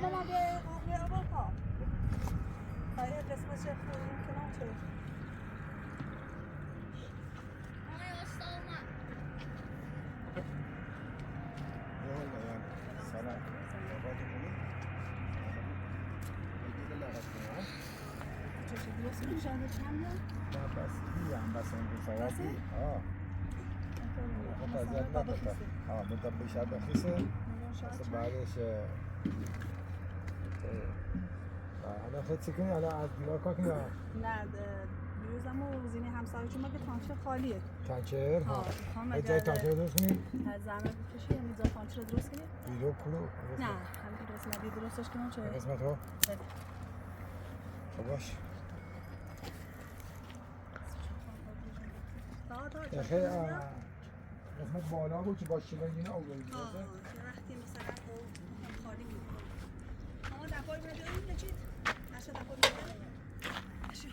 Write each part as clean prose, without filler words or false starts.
ماما بیا آبا های قسمت چه کنیم کنم چه سلام چه درست میشن چند نه بس میام بس امروز سوابی خب اذیت نکنه مدت بیشتر بخیسه بس بعدش حالا خیلی چی کنی؟ حالا از دیوار کار کنی؟ نه دیروزم و زینی همسایه‌شون مگه تانچه خالیه تانچر؟ ها جای تانچر درست کنی؟ زحمت بکشی یعنی جای تانچه درست کنی؟ ویدیو کلو؟ نه همین درست ندی درستش کنم چه؟ قسمت ها؟ خب باش خیلی قسمت بالا بود که با شیلنگینه آوردی درسته؟ وقتی مثلا خالی میکنم اما دفعه بده این نچید نشه دفعه بده نشه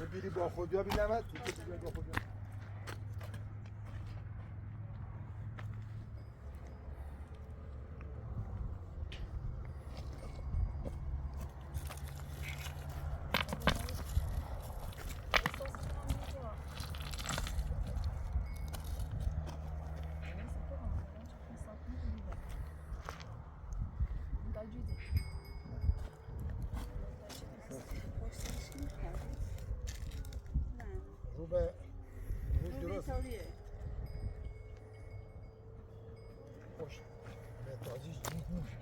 ببینی با خود بیا بینمت با خود بیا رو به رو درست خوش به تازیش جیت میشه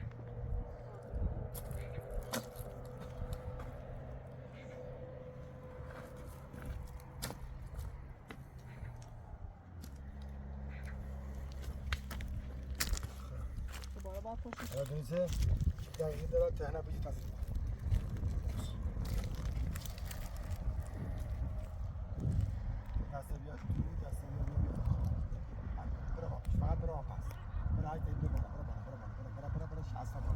دوباره باید پشتش حالا دونیسه دقیقی دارد تهنه بجی تصمیم دسته بیاد تو دسته بیاد برو باش فقط برو پس برو های تیم برو شاستا برو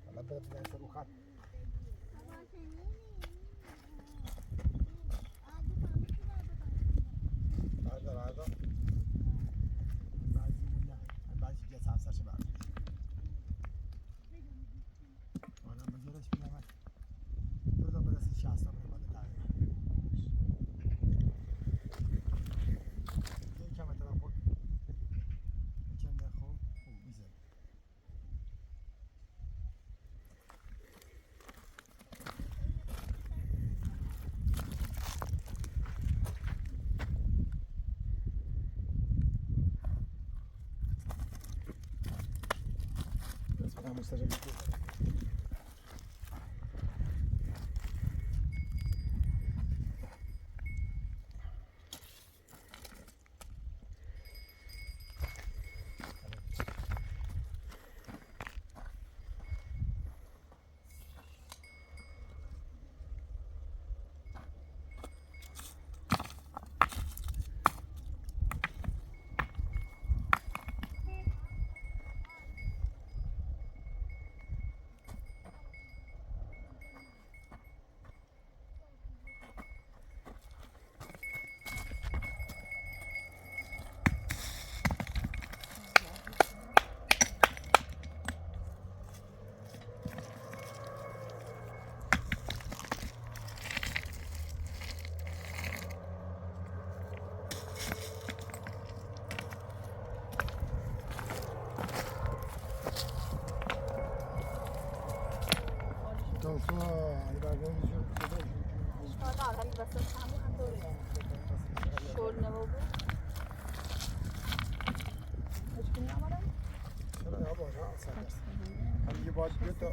حالا برو بزنید رو خط بردار بعضی جه سفسرش بردار حالا بگیرش بینم برو برسید شاستا برو بالا تقریبا یکم اطلاع خود یکم خوب میزه I'm going to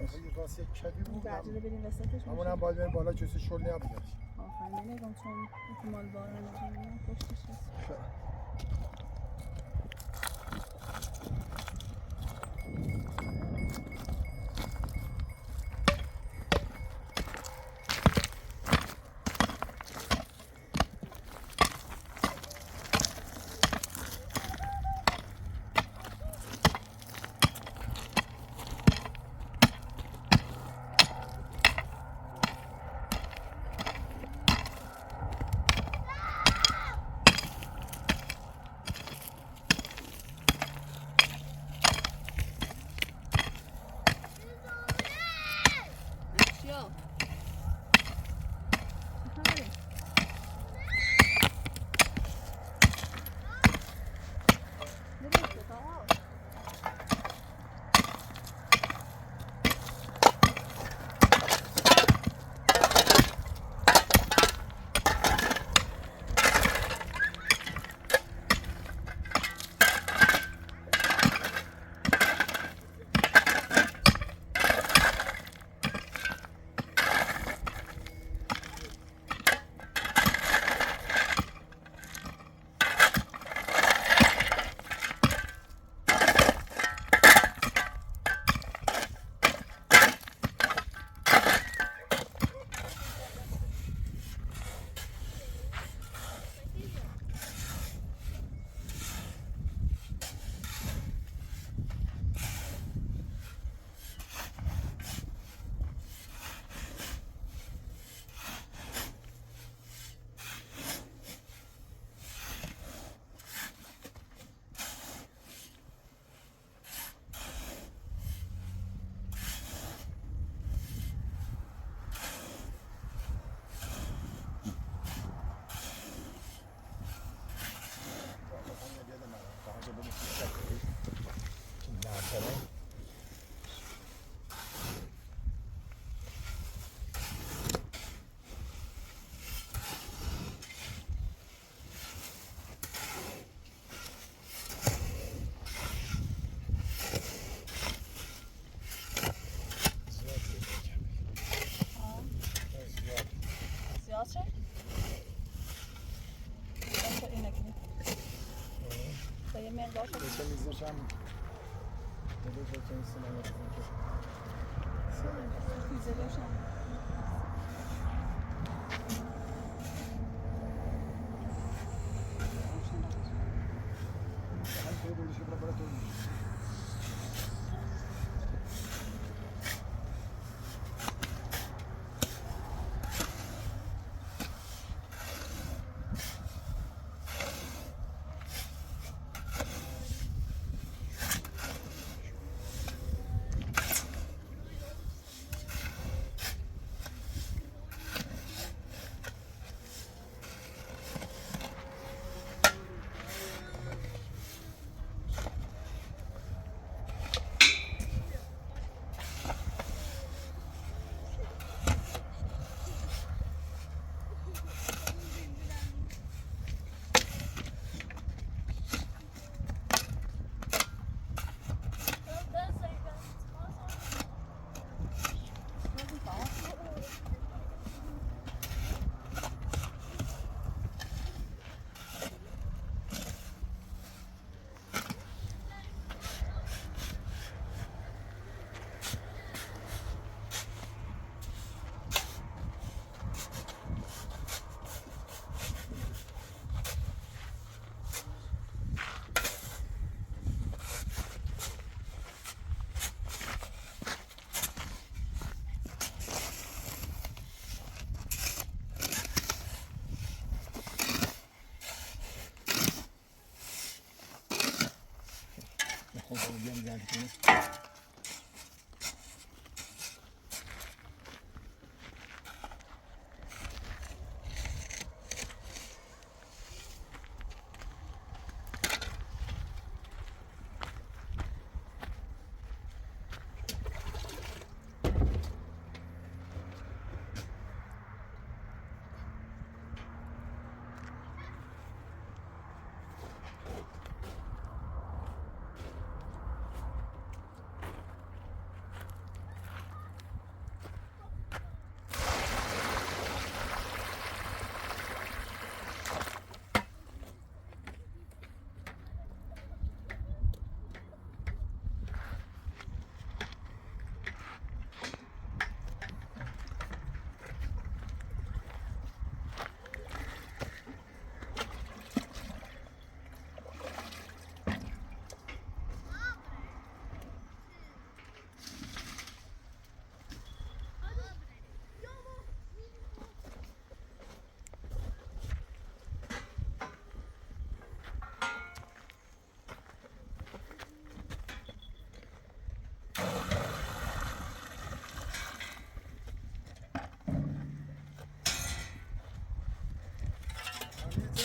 یه قاسی کدی بود برجه بریم وسطش همون هم باید بریم بالا جسه شل نبودش آفرین نگم چون احتمال باران نمیدونم پشتش هست چیا؟ چه مقدار شد بشه میزش هم بده که این سینما فیزه بشم همین دولیش رو برای تو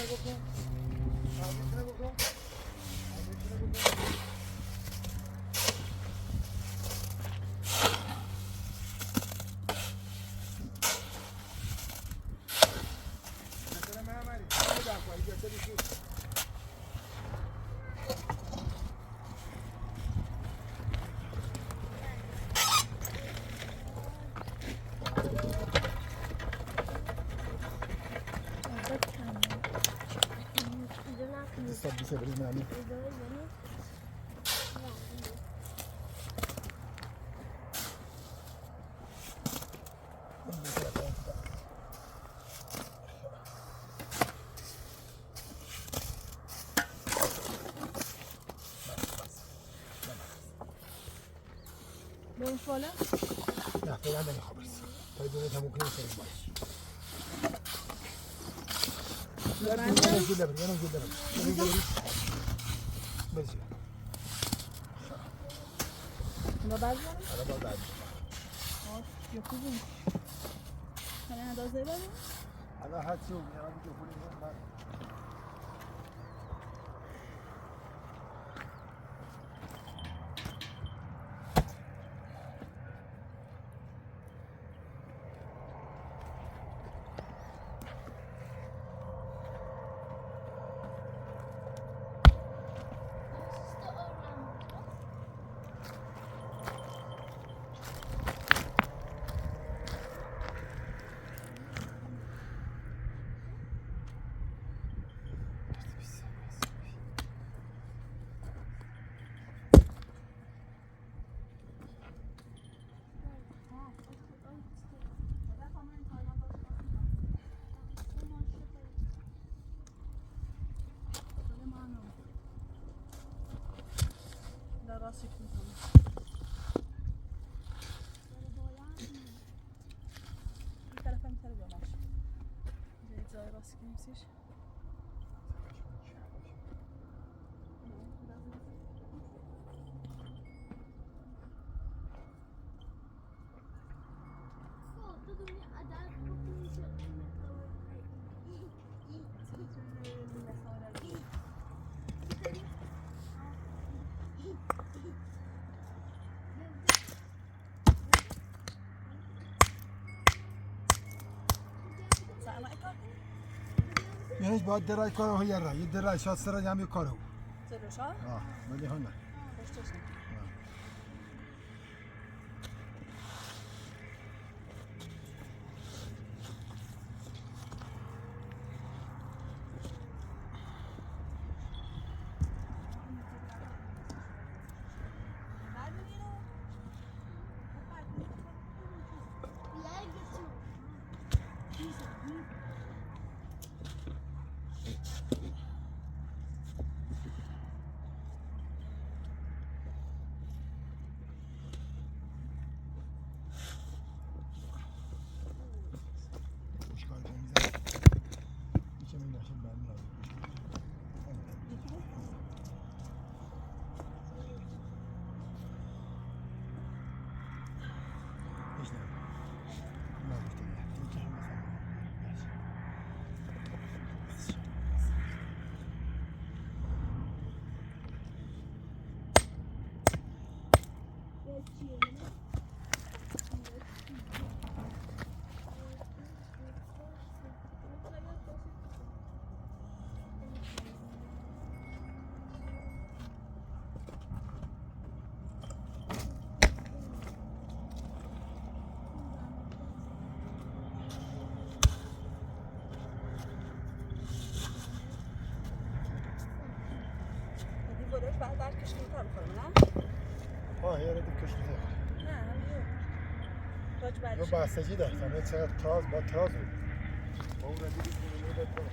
بکن. تعمیرشونه بکن. تعمیرشونه بکن. مثلا محمدی اینو در پایی گرفته بیشون. Stop bir sefer izin alayım. برو فاله؟ نه فعلا نمیخوام برسیم تا دونه تموم کنیم سریم باش یه گیله بری بزیر با بعد برم؟ حالا با بعد یا خوبیم حالا اندازه برم؟ حالا هرچی اون یه دیگه پولی میدن راسك میکنم این طرف هم تر بالاش جای راست کنیسیش یعنی باید درای کارو ها یه رای درای شاد سر هم یه کارو زروشا؟ ولی ها نه خوشتش نه بعد برکش کنیتر بخورم نه؟ یه رو کشتی نه همین راج یه بستگی داشت همه چقدر تاز با تاز بود با اون رو دیدید که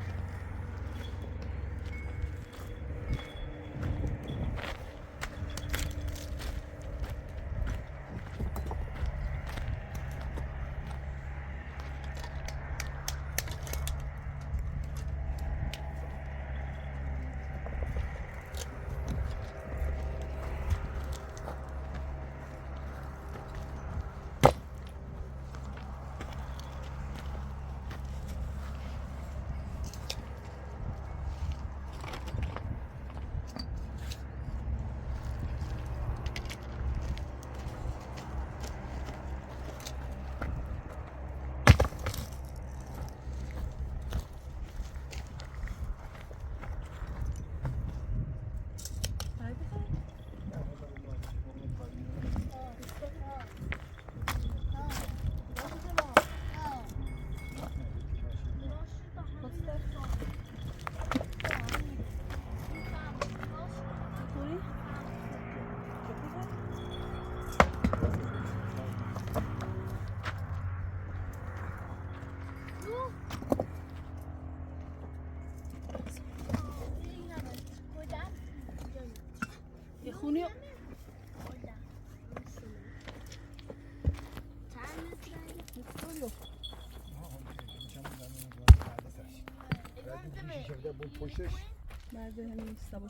خونی bu poşet مرد همین سبا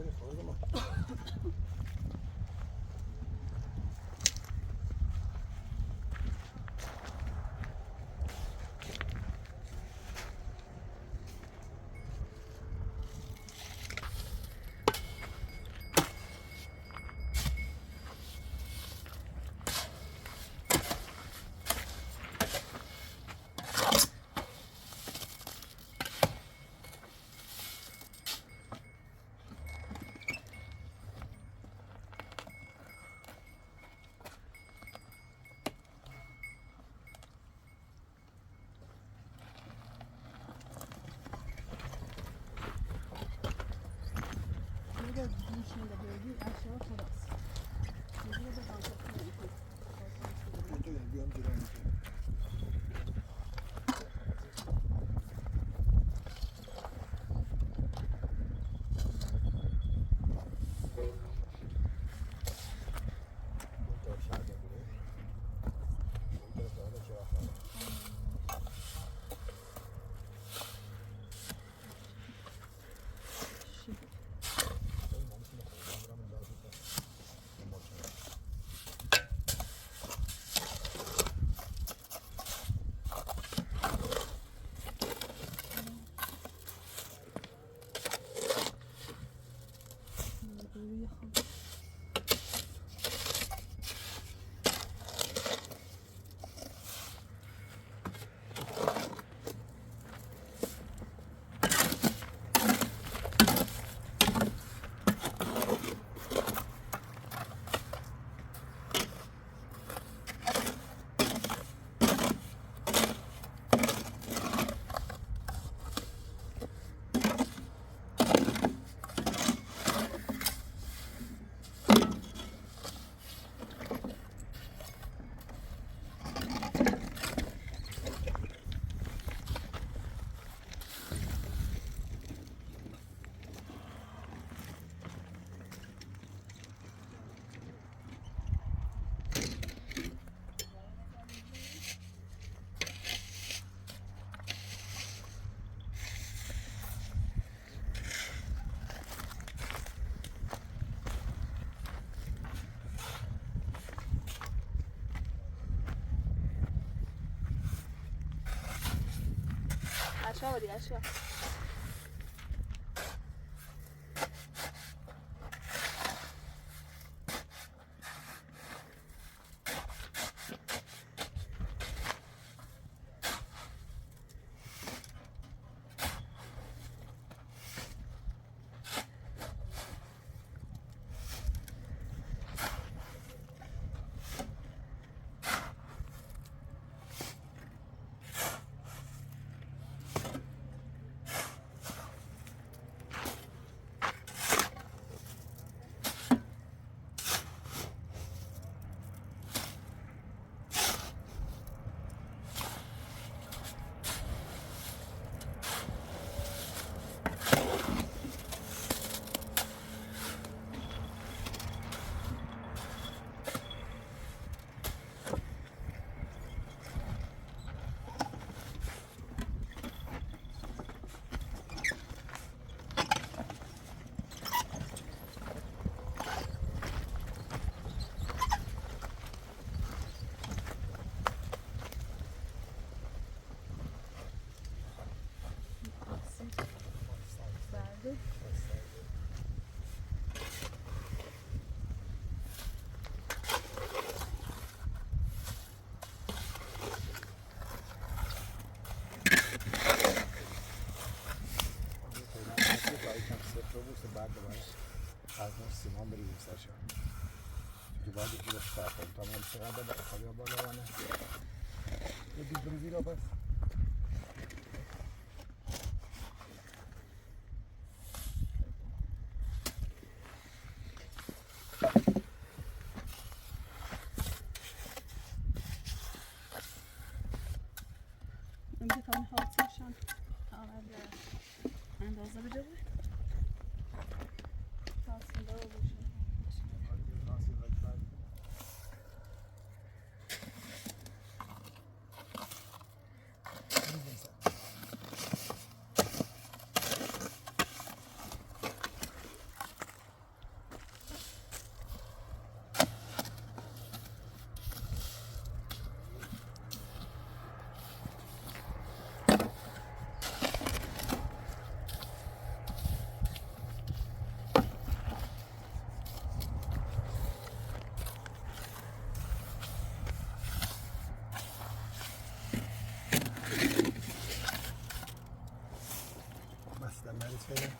böyle o zaman. Burada bir şeyinde böyle aşağı torası. Burada da kalkıp Bir önceden. aşağı diye aşağı. سرشون که باید یک بودش تاکل تمام چقدر با خواهی بالا وانه یه بیز بریزی را بس اینجا تا میخواد سرشان اندازه بده بود تاثیر داره بشه بس مریض فعلا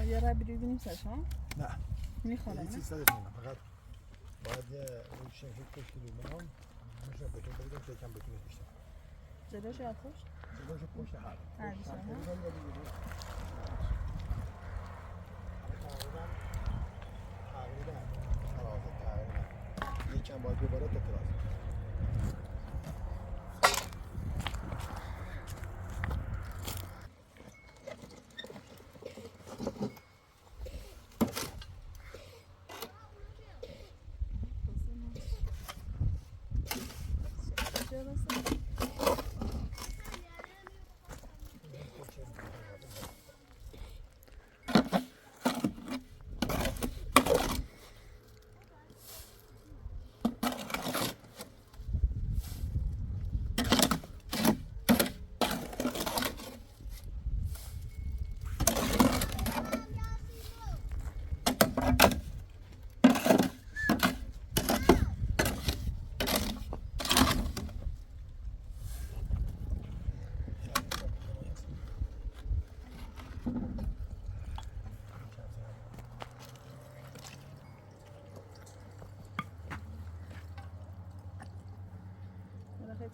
یه را بریدیم سرشان نه میخوره هیچ نه؟ چیز سرش نمیم فقط باید یه روشن هیچ کشتی رو هم میشه بتون بریدم که یکم بتونه بیشتر جلوش یا پشت؟ جلوش پشت هر بیشتر ها؟ تقریبا یکم باید بباره تا تراز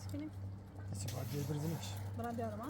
چی کنیم؟ کسی باید جای بریزیمش برام بیارم ها؟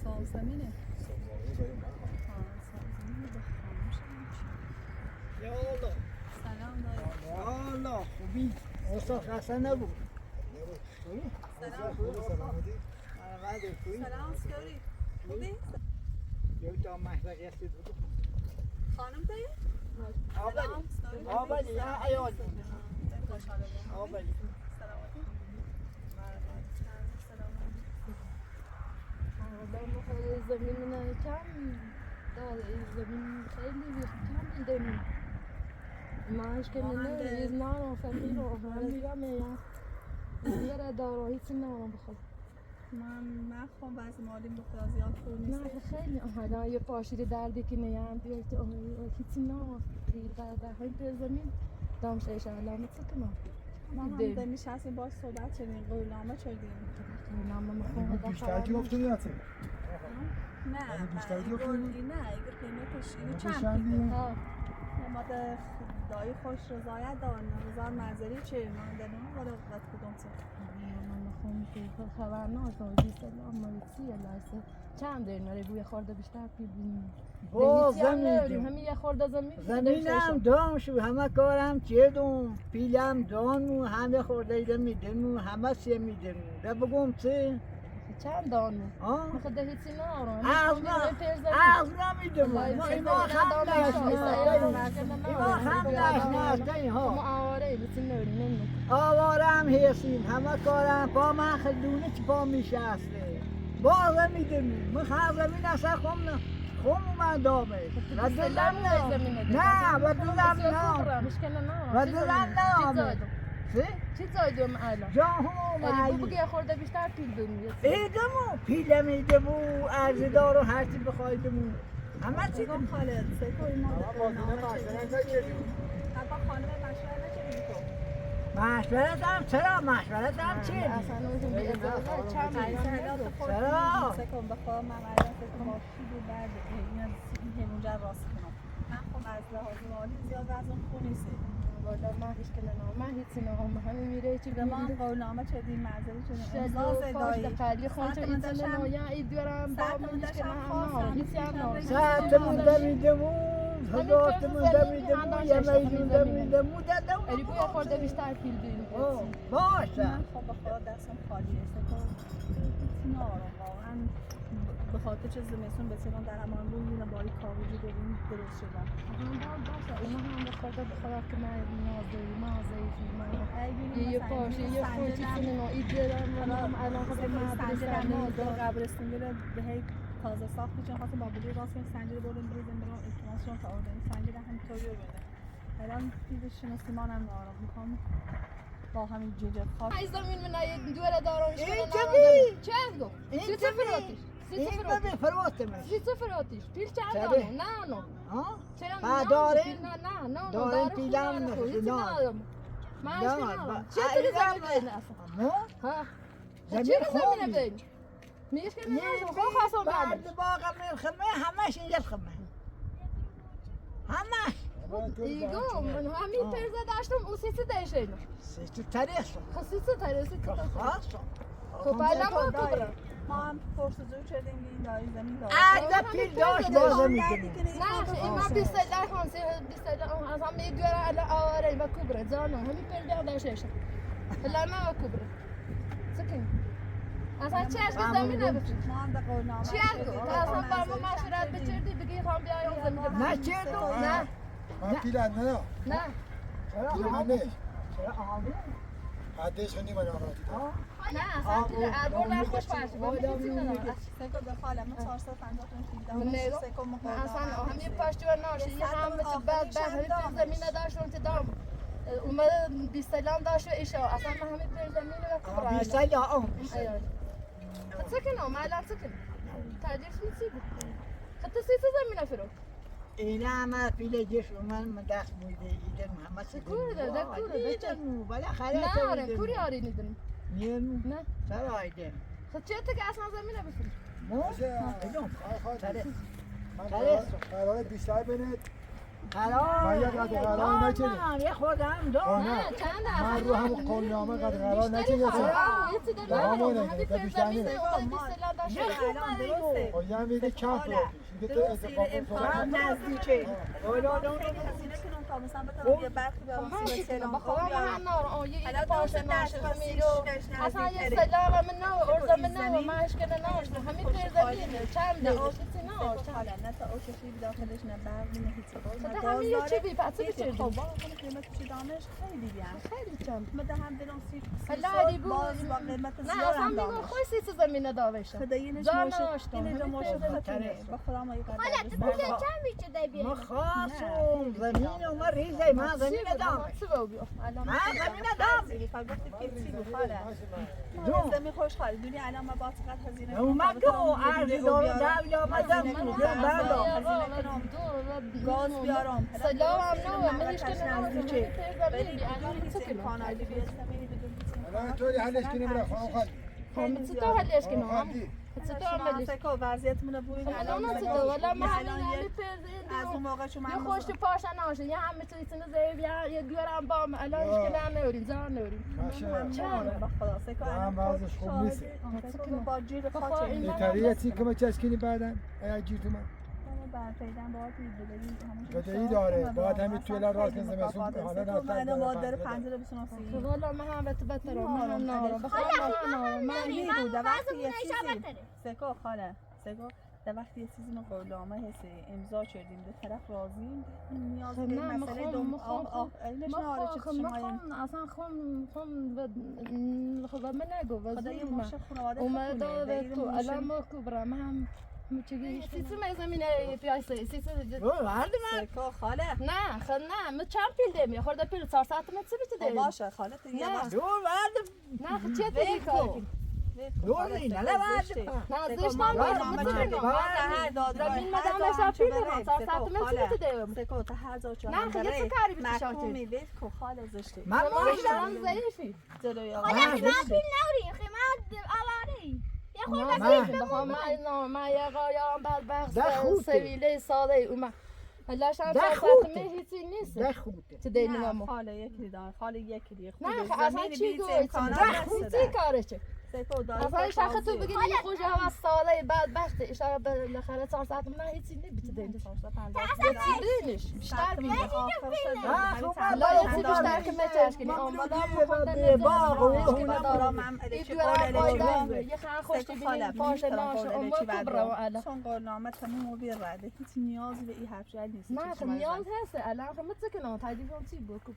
زمینه سامانه برای من زمینه به خاموش یا الله سلام دایی یا الله خوبی اوستا خسته نبود خوبی؟ سلامتی بله خوبی؟ سلام سکاری خوبی؟ یه تا محرق یستی بود خانم دایی؟ آبادی آبادی یا عیال خوشحاله بودم آبادی سلامتی؟ زمین کم داره زمین خیلی کم میدونیم ماش که نه از نان فقیر و هم میرم میام دیگه داره هیچ نان بخور من خون بعضی مالیم بخور زیاد خور نه نیست خیلی آها یه پاشید دردی که نیام دیگه تو هیچ نان خیر در همین زمین دامش ایشالله متسکم ما هم دمیش هستیم باش صحبت شدیم قولنامه شدیم نام مخون بیشتر که گفتونی هستی نه بیشتر ایگور گفتونی نه ایگور قیمتش اینو چند بشندی قیمت ماده دایی خوش رضایت دارن رضا منظری چه من دنم ولی وقت کدوم چه خون که خبر نداشتم بیست سال مالیسی لایسه چند دیر نره بوی خورده بیشتر ببینیم با زمین زمین همین یه خورده زمینم دام شو همه کارم چیدم پیلم دانمو همه خورده میدنمو همه سی میدنمو ده بگم چه چند دانو آه خود هیچی نارم از نمیدم ما خم نشناسته ها آواره هیچی ناریم آوارم هستیم همه کارم با من خلونه چی پا میشسته باز میدونی من خزمین اصلا خم من دامه و دلم نه و دلم نه و دلم نه چی زایدم الان؟ جاهو بگو یه خورده بیشتر پیل بمید ایدمو پیلم ایدمو ارزدار و هرچی بخوایدمو همه چی سگم خالد سگوی ما بازینه مشورت نکردیم با خانم مشورت نکردیم تو مشورت هم چرا مشورت هم چی؟ اصلا اون بی ازدواج چند چرا؟ سگم بخواه من الان سگم با کی بود بعد این همونجا راست کنم من خب از لحاظ مالی زیاد از اون خون نیستیم والا من هیچ کنه من هیچی نگم همین میره چی به ما هم قولنامه چدیم معذری شدیم شد امضا و پاش زدایی دقیقی خونت ایتونه نویا ای دیارم با من هیچ کنه هم هیچی هم نام ساعتمون دمیدمو هزارتمون دمیدمو یه میدون دمیدمو دادم اری بوی خورده بیشتر پیل دیم باشه من خب به خدا دستم خالیه سگم نارم واقعا به خاطر چه زمستون بسیارم در همان روی یه باری کاغذی ببین درست شدم اینا هم خورده بخدا که من نازداری من یه پاشه یه خوچی کنه نه ای دیارم الان خود سنجره ما دو قبرستون گره به هی تازه ساخت میشن خواستم با بودی راست کنیم سنجره بردیم بریزیم برام التماسشون تا آوردیم سنجره همینطوری رو بده الان دیگه شناسی مانم نارم میخوام با همین جوجه خاک ای زمین من یه دوره دارمش این کنه چی؟ چه از گفت؟ این سی چی؟ صفر آتیش این ببین فروتمش سی صفر آتیش پیل چند چه؟ دارم؟ نه نه ها؟ چرا با داریم؟ نه داریم پیلم نه نخوشی نه من هیچ کنم چه ای توی زمین زمین. بین اصلا نه؟ ها زمین چرا خوبی. زمین بین میش کنم یه نه خو خواستم بعد بعد باقم الخمه همش اینجا الخمه همش ایگو من همین پرزه داشتم اون سیسی داشته اینو سیستو تاریخ خسیسه تریسی تو خاص خب بعدم با کبرم ما هم پرسجو کردیم این دایی زمین داری اگه پیل داشت بازم میکنیم نه این من 20 در خانسی 20 در از هم میگوره الا آواره و کبره زانو همین پرده داشته الا نه کبره سکن اصلا چه از زمین نبود ما هم به قولنامه چی از گفت اصلا با ما مشورت بچردی بگی خواهم بیایم زمین نه چه دو نه من پیلن نه نه چرا من چرا آمین حدش خیلی من آمدی نه اصلا تو اربون خوش پرسی با سکو به خاله ما 450 تون نه سکو اصلا همین پاشتو ناشه یه همه چه بعد همین زمین داشتم که دام اومد 20 سالم داشت و ایشا اصلا من همین زمین رو کبرم 20 سال آم سکنم ما الان سکن تدریس می‌سی بود حتی سیسه زمینه فرو این همه پیل جش من دست بوده ایدن محمد کوره ده کوره ده چه بالاخره نه آره کوری آری نیدن نه نه چرا ایدن خب چه که اصلا زمینه بفرو مو ایدم من تره. قرار بیشتر بینه من یه قدر قرار نچیدم دامم یه خودم دام نه چند من رو همون قولنامه قدر قرار نچیدم خب یه میده کم فروتیش میگه تو اتفاق نزدیکه اولا دام هزینه کنم تا مثلا بتونم یه برخی بیارم سیبه اصلا یه سلام من نو ارزا من نو مشکل ناش همین پرزمینه چند دیگه چیزی ناش نه تا اوششی داخلش نه برق نه هیچی خدا همین یه چی بی پس خب واقعا قیمت چی دانش خیلی بیان خیلی چند مده هم دلم سی هلا دی باز با قیمت نه زیاد اصلا هم میگم دانش خوش سی زمینه داوشه خدا یه نش جان موشه ناشتم. این اینجا موشه خودتونه با خدا ما یه قدر ما خاصم زمین و ما ریزه من زمین دام من زمین دام فقط گفتی که چی بخوره دو. زمین خوش خاله دونی الان ما با چقدر هزینه اومد دو عرض دارو داوی آمدم یه بردام گاز بیارم سلام نو ملیش که نزدیکه ولی الان بدون چه هیچ کنم امکاناتی بیستمی بدون الان طوری حلش کنیم برای خانم خالی هم تو حلش کنم خالی تو عملش فکر وضعیتمون بوین الان تو ولا ما همین از اون موقع شما یه خوش پاشن ناشه یه همه توی سن زیب یه دیورم با الان اشکال نورین جان نورین باشه با خدا سکو هم وضعش خوب نیست با جیر خاطر این طریقه چی که ما چسکنی بعدن اگه جیر تو من برفیدن باید بدهی داره باید همین توی راست زمستون حالا من ما داره پنجره بسناسی والا من هم بهتر من نارم بخوام من بوده وقتی یه چیزی سکو خاله سکو در وقتی یه چیزی ما قولنامه هستی امضا کردیم به طرف راضیم نیاز به مسئله دوم اینش ناره چه شما اصلا خب من نگو خدا یه ماشه خانواده اومده تو الان ما کبرم هم چیزی سیسی زمینه پیاسه سیسی سکو خاله نه خب نه من چند پیل دمی خورده پیل 4 ساعت من چی بیت دمی باشه خاله تو یه باشه دو بردم نه خب چه دیگه کار دو نه نه بردم نه زشت هم هر دادگاه زمین مدام شاپی نه 4 ساعت من چی بیت دمی سکو تا هر جا چه نه خب چه کاری بیت شاپی محکومی بیت کو خاله زشته من من ضعیفی جلوی من ما یه قایان بدبخت ده خوته. سویله ساده اومد لاشان ده چند خوته. ساعت هیچی نیست ده خوده چه دیگه نه ماما خاله یکی دار خاله یکی دیگه نه اصلا چی گویی چی کارشه سکو داره اصلا شخص تو بگی یه خوش هوا ساده بدبخت اشاره بالاخره 4 ساعت من هیچی نمیت دیم بینش بیشتر بینش لا یه چی بیشتر که مچش کنی آماده به باغ و هونه دارم هم یه خان خوش بینیم پاش ناش اما کبرا الان چون قولنامه تموم و بیرده هیچ نیازی به این حرف نیست نه خب نیاز هست الان خب متسکنم تجربه چی بکو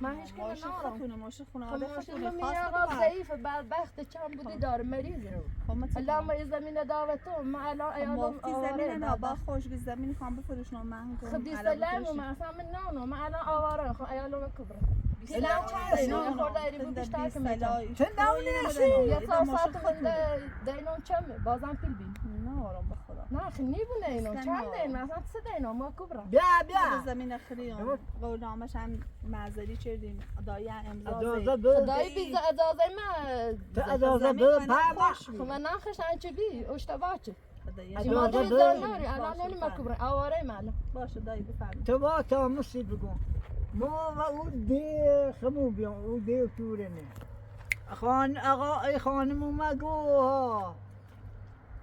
من هیچ کنه نارم خونه ماشه خانواده ماشین خونه من خاص میگم ضعیف بدبخت چند بودی داره مریضه الان ما زمین دعوتو ما الان ایالم مفتی زمین نه با خوشگی زمین خام بفروشن من خب دیستلم و من اصلا من نانو من الان آواره خب ایالم کبرا الان چند نه خورده ای بود بیشتر که میتونم چند داونی نشی یه ساعت خود دینون چمه بازم پیل بین نه آرام بخدا نه خب نیبونه اینو چند دین مثلا 3 دینا ما کبرا بیا بیا بیا زمین خریام قولنامه‌ش هم معذری کردیم دایی امضا اجازه بده دایی بی اجازه من تو اجازه بده پرما خب من نخشن چه بی اشتباه چه اجازه ما بده. داری الان نمی مکبره آواره من باشه دایی بفرمایید تو با تا مسی بگو ما و او دی خمو بیام او دی توره نه خان آقا ای خانم اومد گو ها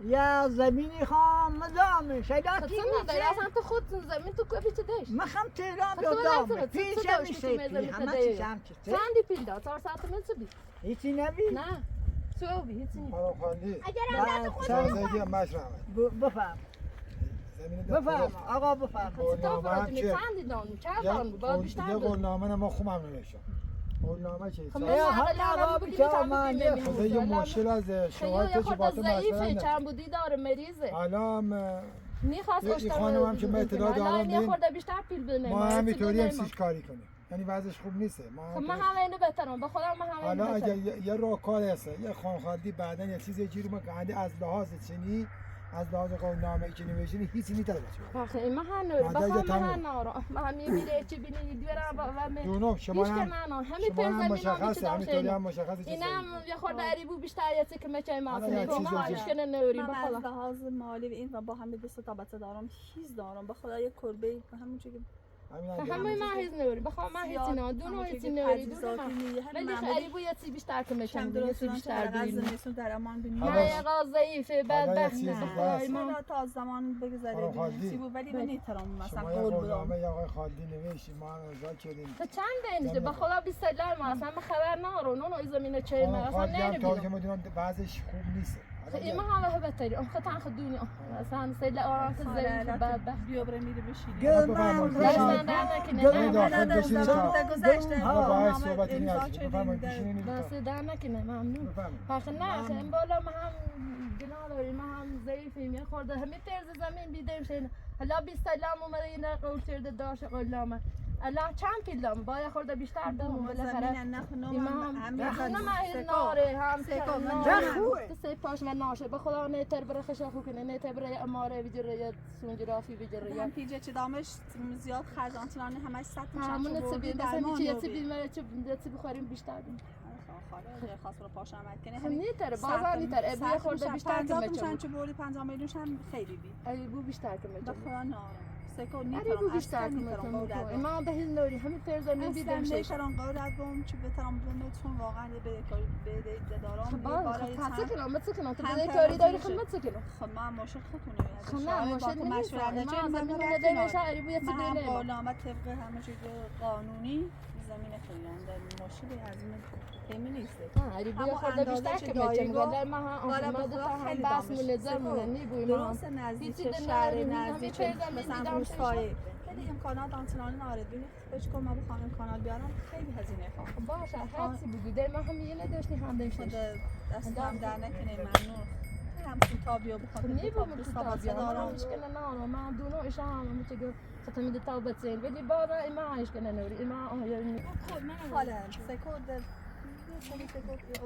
یا زمینی خان مدامه شیداتی خب داری اصلا تو خود زمین تو کوی چه دیش مخم تهران تو بیادامه نظرت، تو پیش داشتی میشه تو پی میزنی همه پدری. چیز هم چیزه چندی پیل داد 4 ساعت من چه بی هیچی نبی نه تو بی هیچی نی خانم خالی بعد تازگی مشرم بفهم زمین بفهم آقا بفهم تو فراتونی چندی دان چند دان با بیشتر یه دان قولنامه ما خوبم نمیشم قولنامه چه خب ای، من حالا الان آقا بگی بیچاره چند من بودی یه خدا یه مشکل از شوهر تو یه چی خود با تو ضعیفه مسئله چند بودی داره مریضه الان میخواست این اشتباه خانم هم که من اطلاع دارم یه این- خورده بیشتر پیل بینه ما همینطوری هم سیش کاری کنیم یعنی وضعش خوب نیسته خب ما من همه اینو بهترم به خودم من همه حالا اینو اگر بهترم یه راهکار هست یه خانخالدی بعدا یه چیز جوری ما کنده از لحاظ چنی از لحاظ قولنامه‌ای که نوشتنی هیچی نیتره بچه آخه این من هنوز بعد اگه بخوام من تموم. نارم من میره چی بینی دیرم و من دونم شما هیچ که هم نه همین شما هم پنج مشخصه زمین همینطوری هم هم مشخصه چیزی اینم یه خورده عریبو بیشتر یه که مچای حالا ماسه یه میگم چیز من دیگه. هیچ که نوریم من به از خدا لحاظ مالی و این و با همه دست تا بچه دارم چیز دارم به خدا یه کلبه همون چیزی که همه ما هیچ نوری بخوام ما هیچ نه دونو هیچ نوری دونو ولی خیلی باید سی بیشتر که میشم کم سی بیشتر بگیریم درست در امان بینیم نه یه غاز ضعیفه بدبخت نه ما تا از زمان بگذره سی بود ولی من نیترم مثلا قول بدم یا آقای خالدی نوشت ما هم رضا کردیم تو چند دنیشه به خدا 20 سال ما اصلا خبر ندارم اون از زمین چه ما اصلا که نمیدونم میدونم بعضش خوب نیست ایما حالا هبتری اون خطا خدونی اصلا سال آرام که ضعیف بدبخت بیا بره میره بشید گرمم دستان در نکنه داخل بشید تا گذشته باید صحبت نیست بفرمایید بشینید دست در نکنه ممنون فقط نه این بالا ما هم گناه داریم ما هم ضعیفیم یه خورده همین ترز زمین بیدیم شدیم حالا 20 سالم اومده این قول کرده داشت قولامه الان چند پیلم باید خورده بیشتر دارم بالاخره هم ناره هم تو سه پاش من ناشه به خدا نه تر بره خشا خو کنه نه تر بره اماره بجره سونجرافی بجره هم پیجه چه دامش زیاد خرجانتلانه همش 100 همون چه مثلا چه بیماره چه بخوریم بیشتر خاله خاص رو پاش عمل کنه همین نیتره بازار نیتره ابی خورده بیشتر که 50 چه بولی 50 میلیون هم خیلی بی ای بو بیشتر که به خدا نارم سکو ای نیترم بو بیشتر که میتونم ما به هیچ نوری همین ترزا میدیدم اصلا نشران قدرت بوم چه بترم بومتون واقعا به دارم خب چه کنم تو به کاری داری خدمت چه کنم خب من ماشین خودتونه خب نه ماشین مشورت نشه زمین نده شهری بود چه من دیگه بالا طبق همه چیز قانونی زمین خیلیان در ماشین هزینه کمی نیست اری بوی خورده بیشتر که میگم در ما ما دو تا هم بس منظم نیبوی ما درست نزدیک شهر نزدیک مثلا روستایی خیلی امکانات آنچنانی نداره بهش کن ما بخوام امکانات بیارم خیلی هزینه خواهم باشه هرچی بگو در ما هم یه نداشتی هم داشتی دست هم در نکنه ممنون هم کتابیو بخوام نیبوم کتابی دارم مشکل نه ما دونو ایشا هم میگه خاطر میده تابت زین ولی بابا ما ایش کنه نوری ما یعنی حالا سکود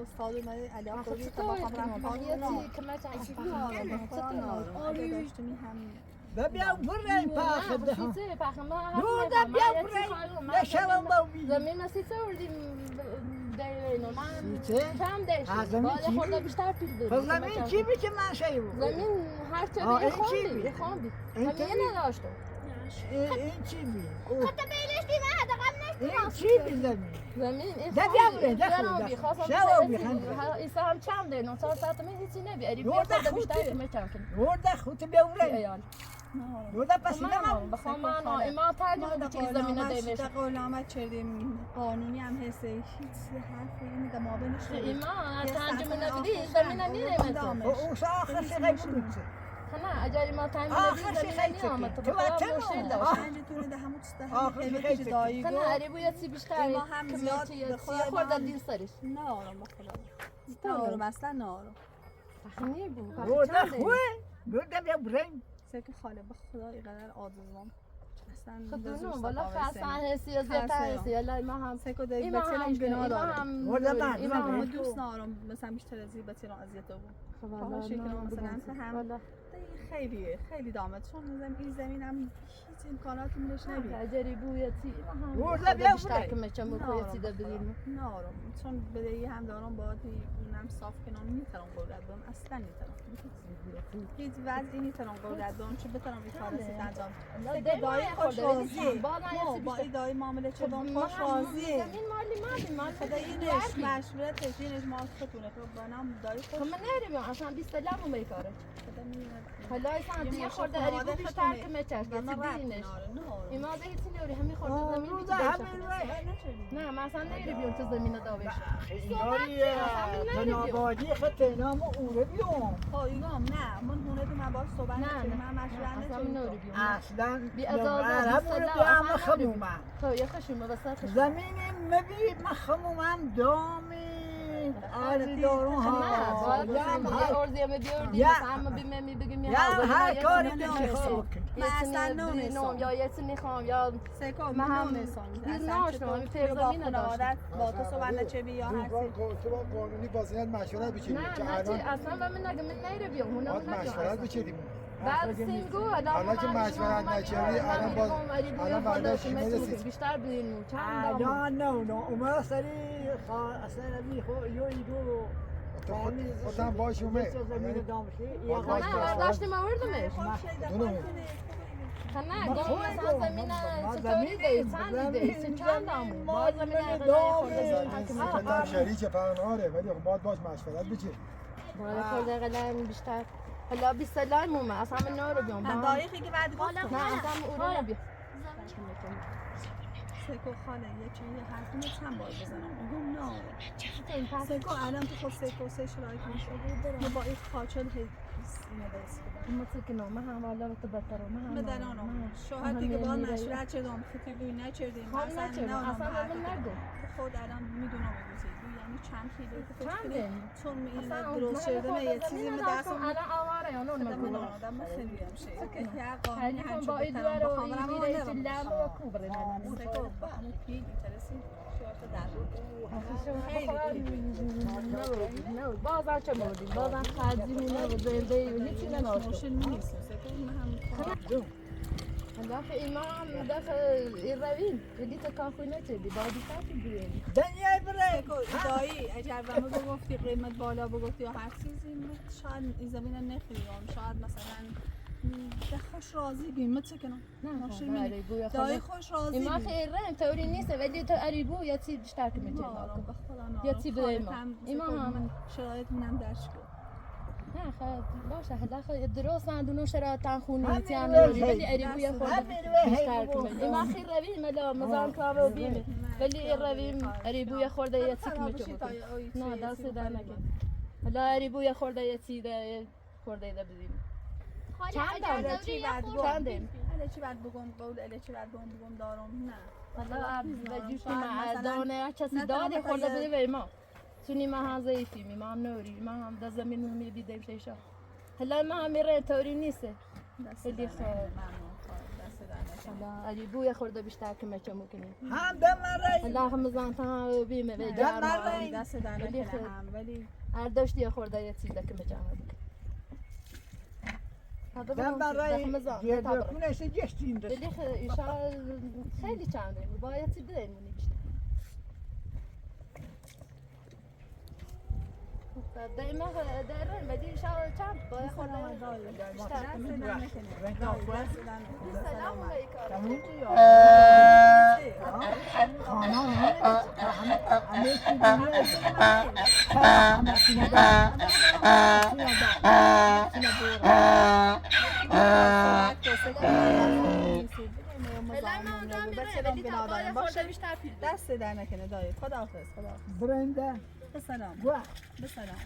استاد اومده علی آقایی که با خبرم بیا برای پاخده ها نور دا بیا برای نشوام با بی زمین سیسه وردیم دیرینو من کم داشتم زمین باید چی خورده بیشتر پیل داریم زمین چی بیشه من شیو زمین هر طبیعی خوندی همین نداشتم این چی بی خطا بیلشتی نه حداقل این چی بی زمین زمین این ده خوندی بیا شو بی ایسا هم چند دینو 4 ساعت من هیچی نبیاری بیا خورده بیشتر که میچم کنم ورده خود بیا برای ایال ورده پس نمام بخوام من ایما ترجمه به چیز زمینه دیمش قولامت چردیم قانونی هم هسته هیچ حرفی نمیده ما بنش ایما ترجمه نبیدی زمینه نیرم او آخر شغل بود نه اجاری ما تایم آخر شغل نمیام تو تو مشکل داشت پنجتونه ده همون چیز آخر خیلی دایی نه اری بوی سی بیشتر ما هم زیاد به خورده دین سرش نه آرام بخدا نه آرام اصلا نه آرام فهمی بود ورده خوه ورده بیا برای سکه خاله به خدا اینقدر عاجزم خدونو بالا خاصه هستی از زیاد هستی الله ما هم سکو دیگه بتیرم گناه دارم ورده ما دوست ندارم مثلا بیشتر از این بتیرم اذیت بود باشه که مثلا هم خیلی دامه چون این زمینم هیچ امکاناتی منش نبید اجری بویتی ورده بیا بیشتر که میچم بویتی ده بدیم نه آرام چون بدهی هم دارم باید اونم صاف کنم میتونم قدرت دارم اصلا نمیتونم هیچ وضعی نمیتونم قدرت دارم چون بتونم این کار رو انجام دایی خوش راضیه با این دایی معامله چه با خوش راضیه زمین مالی مال خدا اینش مشورتش اینش مال خودتونه خب بانم دایی خوش من نریم اصلا 20 لامو میکاره خدا میاد حالا اصلا دیگه خورده اری بیشتر که میچش که ببینش ایما ده هیچ نوری همین خورده زمین بیچ نه ما اصلا نمیری بیام تو زمین داوش ایناری تنابادی خط نام اوره بیام پایگام نه من هونه تو من باش صحبت نکنم من مشورت نمی‌کنم اصلا بی ازازه همون بیام خمومم تو یه خشومه وسط زمین مبی مخمومم دامی آری دارون ها هم هر ارزی هم بیاردی هم بیمی بگیم یا هر کاری بخواه من اصلا نمی‌خوام یا یه چیزی میخوام یا سکو من من هم نمی‌خوام ناشنام این تر زمین عادت با تو صحبت نچه یا هر تو با قانونی بازیت مشورت بچینی نه نه اصلا من نگم من نیره بیام اونا مشورت بچینیم بعد سینگو حالا که مشورت نچری الان برداشت میرسید بیشتر بینو چند نه نه نه اومد سری اصلا بی خو یو ایدو خودم باش اومد زمین دامشی نه برداشت ما وردمش نه ما گم خوبه مثلا گم. زمین ما چطوری دی چند دی زمین، چند آمون زمین، باز زمین زمین اقلا دامه. خورده زمین شریک پهناره ولی خب باید باش مشورت بچه. بالا خورده اقلا بیشتر حالا 20 سال مومه اصلا من نارو بیام هم دایخی که بعد گفت نه اصلا او رو نبیا سکو خاله یه چیزی حرفی چند بار بزنم اون نه این پس سکو الان تو خود سکو سه شرایط میشه ما با این خاچل هی اینه دست متسكنه ما هم والله بتبتر ما هم مدنانم شوهر دیگه با مشورت چردم خیلی بوی نچردیم هم نچردیم. اصلا قبول نگو. خود الان میدونم بگوزید یعنی چند کیلو که چنده؟ چون این اصلا درست شده یه چیزی می دستم الان آواره یا نون من مکو آدم خیلی میشه که یه قانون خیلی کن با این دوار و این میره چلم و کوبره سکو با همون پیل اینترسی شوهر در نه بازم چه بودیم بازم خرجی می نبود زنده و هیچی نناشت ماشین نیست سکو هم حالا که امام داخل الروین بدی تکافی نچدی بادی کافی بیاری دنیا بره. دایی اگر به ما بگفتی قیمت بالا بگفتی یا هر چیزی شاید این زمین نخریم شاید مثلا ده خوش راضی بیم مثل که نه دایی خوش راضی اما بیم خیره طوری نیست ولی تو اریبو یا چی بیشتر که میتونی یا چی به ما هم شرایط منم درش کن نه خب باشه حالا خب درست ندونم شرایط خونه همین تیان روی ولی هی. اریبو یا خورده همین روی هی بیشتر بگو. کنه اما خیر روی ملا مزان کامو بیمه ولی روی اریبو یا خورده یا چی که میتونی نه دست در نکن حالا اریبو یا خورده یا چی ده خورده ده بدیم چند چی بعد چنده چی بعد بگم قول چی بعد بگم دارم نه حالا وجوش مردانه کسی داده خورده بده به ما چونی ما هم ضعیفیم ما هم نوری ما هم در زمین میبیدیم شیشا حالا ما هم میره طوری نیسته ولی خب حالا علی بوی خورده بیشتر که مچه مکنیم هم به من رای. حالا هم زانتا هم بیمه و گرم دست در نکنه هم ولی ارداشتی خورده یه چیز که مچه هم به من رای. یه دکونه سی جستیم دست. ولی خیلی چنده باید چی بدهیم بیشتر دائما دائما بدي شاور چند باید خورده بیشتر سلام علیکم دست در نکنه دایی خداحافظ برنده. بسلام گوه. بسلام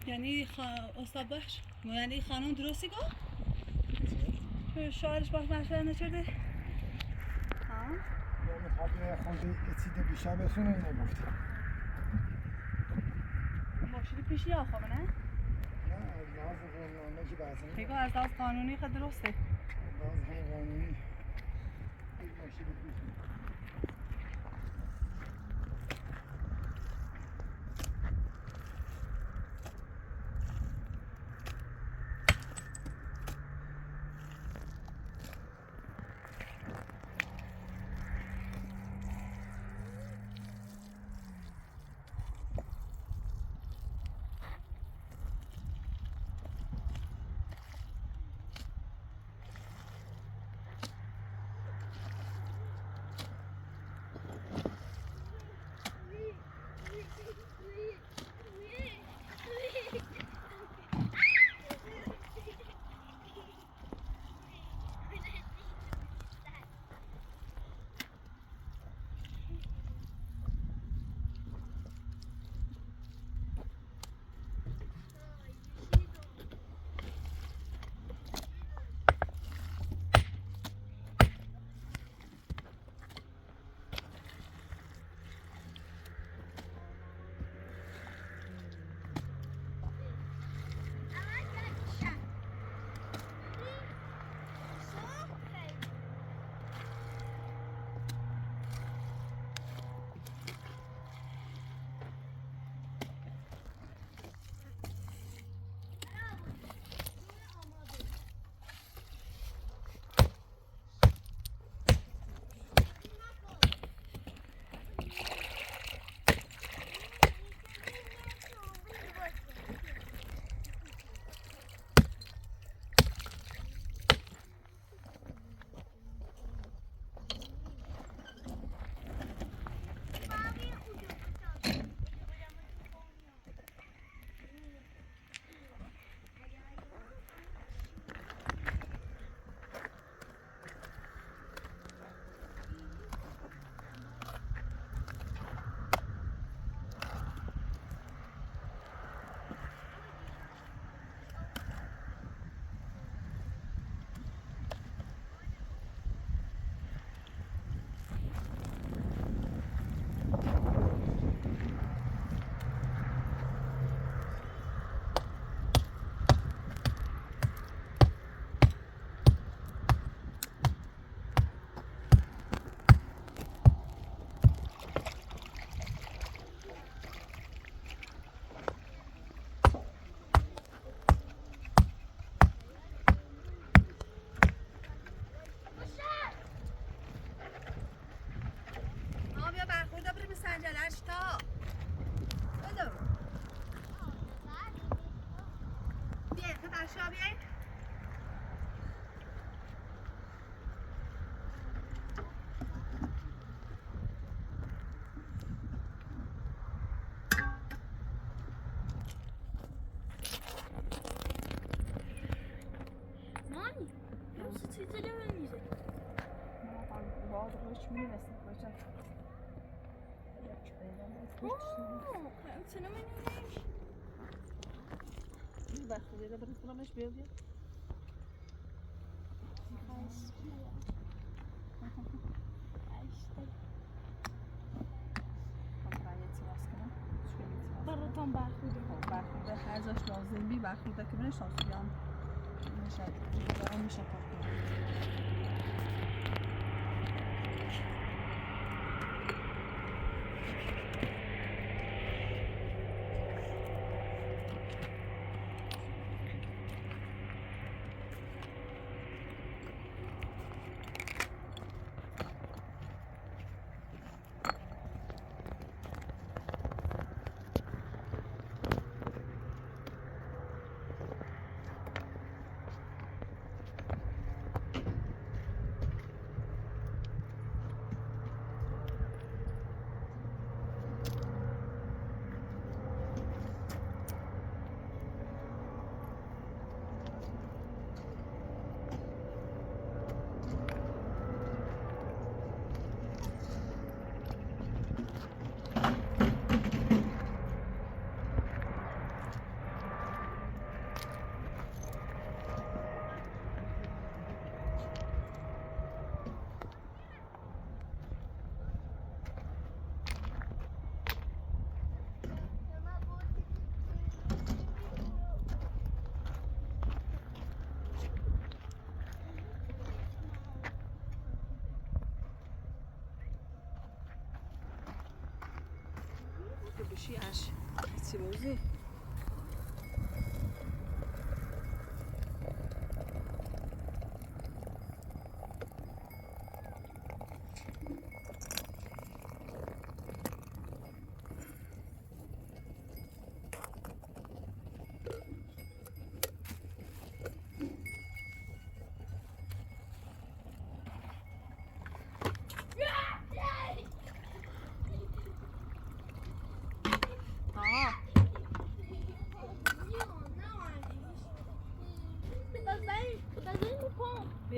یعنی استاد بخش یعنی خانم درستی گفت؟ شاعرش باش مشوره نشده؟ ها؟ یا میخواد خود اتیده بیشتر بخونه اینه گفت. ماشینی پیشی آخوابه نه؟ نه از لحاظ قانونی که بعضی بگو از لحاظ قانونی خیلی درسته. از لحاظ قانونی این ماشین پیشی. کجا میشه؟ من باید روش میرسه کجا چرا منیش؟ بخوری رو برسونمش بیا بیا براتون برخورده برخورده هر جاش لازم بی برخورده که برش تاسویان میشه کار کنم بشی اش چی بوزی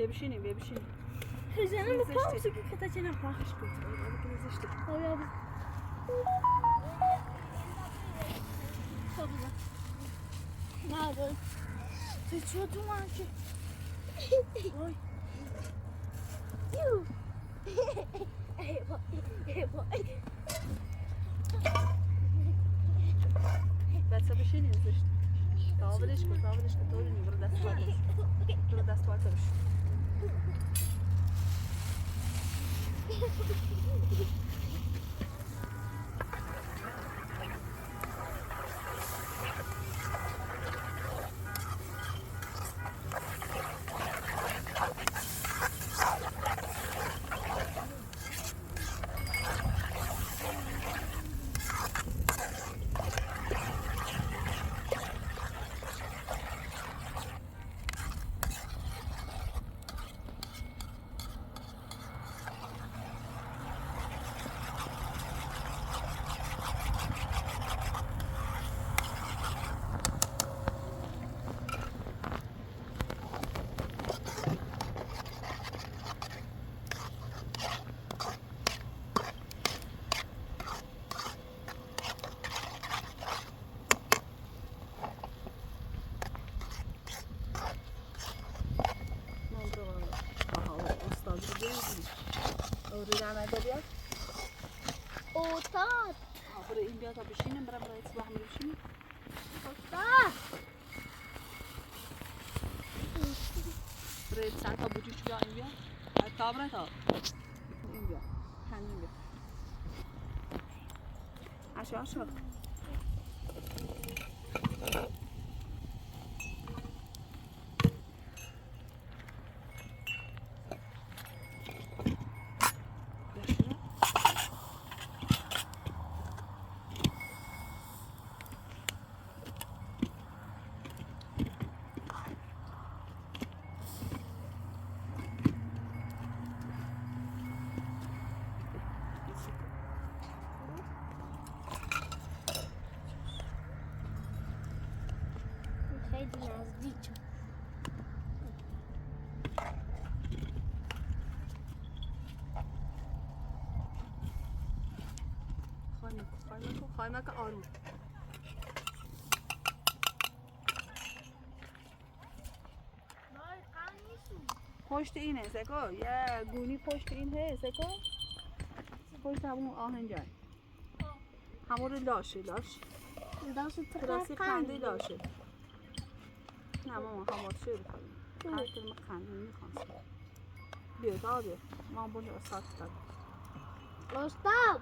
بیا بشینیم بیا بشینیم خزانه مقام سوکی که تا چه نخواهش کن نه بای تو چه تو من که بای یو بچه بشینیم زشت تاولش کن تو بینیم برو دست باید بش استاد برو این بیا تا بشینیم برای صبح هم بشینیم استاد برای چند تا بوجوش بیا این بیا تا برای تا این بیا همین بیا عشو خیلی نزدیک خواهی که آروم پشت اینه سکو یه گونی پشت این هست سکو پشت همون آهنجان همون رو لاشه تراسی خنده لاشه نه ماما همون شیر بخواییم هر کلمه خنده میخواست بیا تا بیا ماما باشه استاد کرد استاد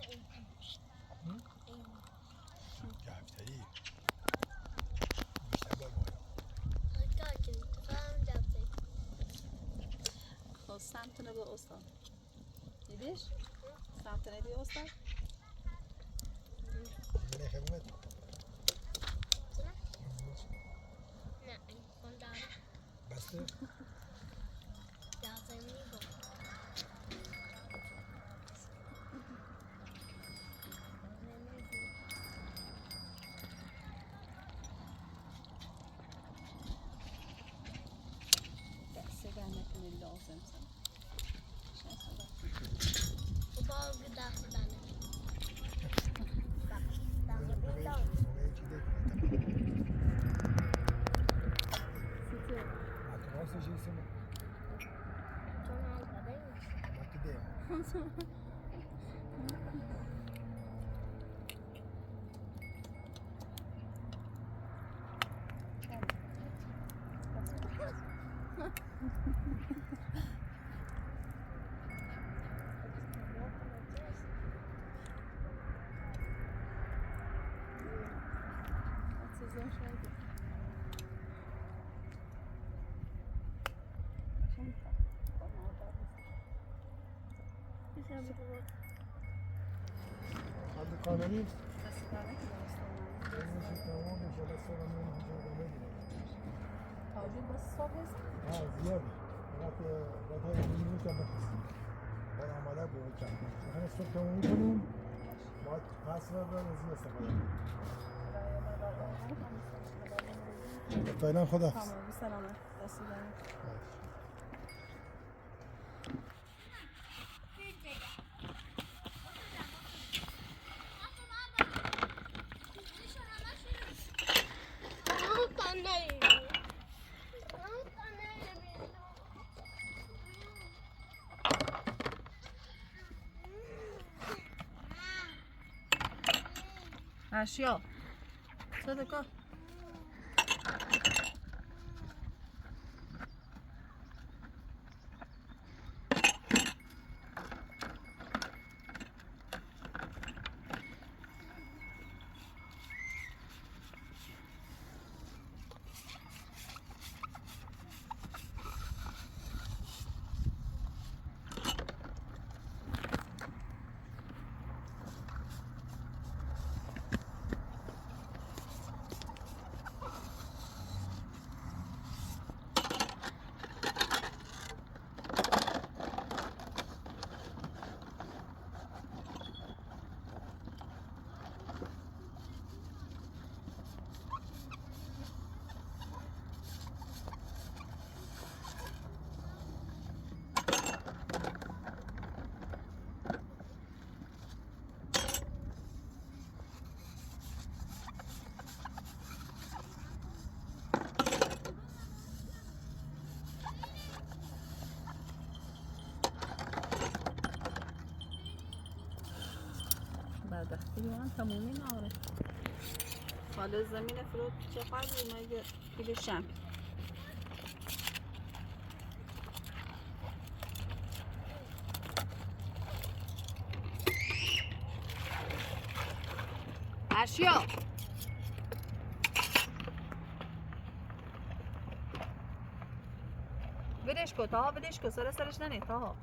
گفته‌ای بیشتر بالا خب سمتونه به استاد دیدیش؟ سمتونه بیا استاد من خدمت بسته دسته گرمتونه لازم سن حد قانونی دست درک تمام میشه بس تاجور بس صاف هست زیاده وقت بعد اینو که بخوام باید آماده بود که همین صبح تموم می‌کنیم باید پس را از این استفاده کنیم فعلا خدا تمام بی سلامت دست درک اشیا صدقه بدبختی من تمومی ناره حالا زمین فرود چقدر اومده کیلو شم اشیا بدش کو تا بدش کو سر سرش ننه تا